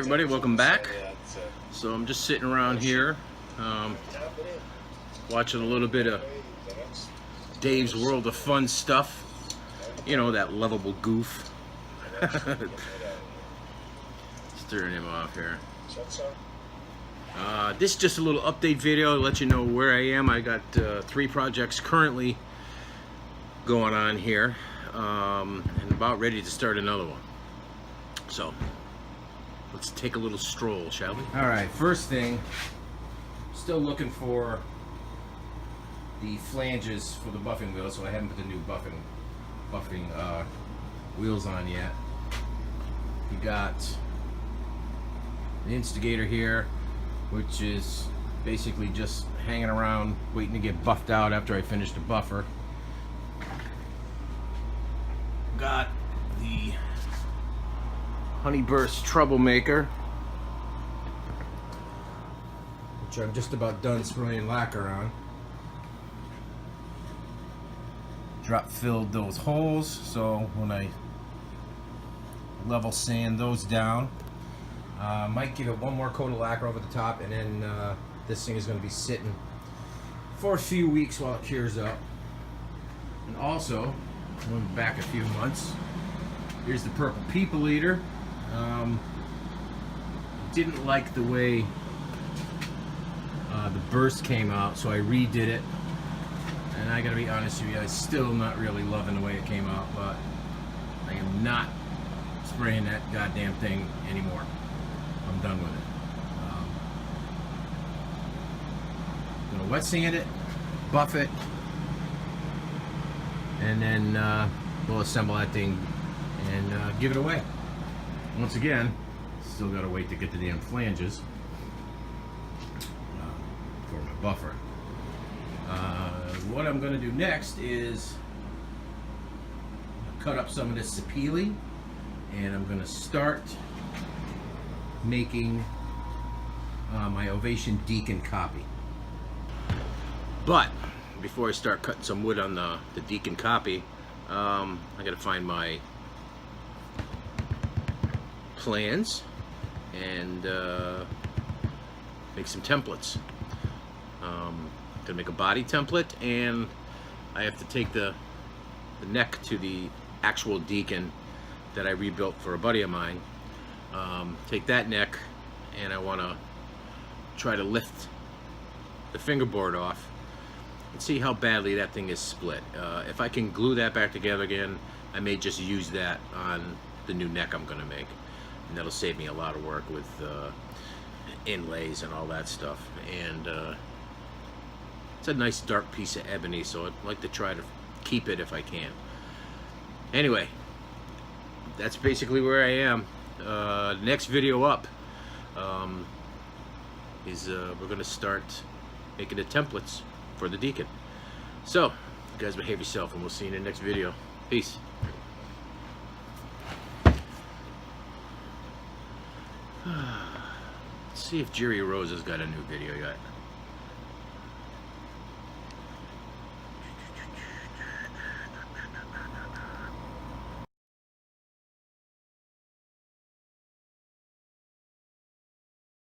everybody, welcome back. So I'm just sitting around here watching a little bit of Dave's World of Fun stuff. You know, that lovable goof. Stirring him off here. This is just a little update video to let you know where I am. I got 3 projects currently going on here, and about ready to start another one. So let's take a little stroll, shall we? Alright, first thing, still looking for the flanges for the buffing wheels, so I haven't put the new buffing wheels on yet. You got the instigator here, which is basically just hanging around waiting to get buffed out after I finish the buffer. Got the Honeyburst Troublemaker, which I'm just about done spraying lacquer on. Drop filled those holes, so when I level sand those down, might give it one more coat of lacquer over the top, and then this thing is going to be sitting for a few weeks while it cures up. And also, going back a few months, here's the Purple People Eater. Didn't like the way the burst came out, so I redid it. And I gotta be honest with you, I'm still not really loving the way it came out, but I am not spraying that goddamn thing anymore. I'm done with it. I'm gonna wet sand it, buff it, and then we'll assemble that thing and give it away. Once again, still gotta wait to get the damn flanges for my buffer. What I'm gonna do next is cut up some of this sapele, and I'm gonna start making my Ovation Deacon copy. But before I start cutting some wood on the Deacon copy, I gotta find my plans and make some templates. Gonna make a body template, and I have to take the neck to the actual Deacon that I rebuilt for a buddy of mine. Take that neck, and I want to try to lift the fingerboard off and see how badly that thing is split. If I can glue that back together again, I may just use that on the new neck I'm going to make, and that'll save me a lot of work with inlays and all that stuff. And it's a nice dark piece of ebony, so I'd like to try to keep it if I can. Anyway, that's basically where I am. Next video up is we're going to start making the templates for the Deacon. So, you guys behave yourself, and we'll see you in the next video. Peace. Let's see if Jerry Rose has got a new video yet.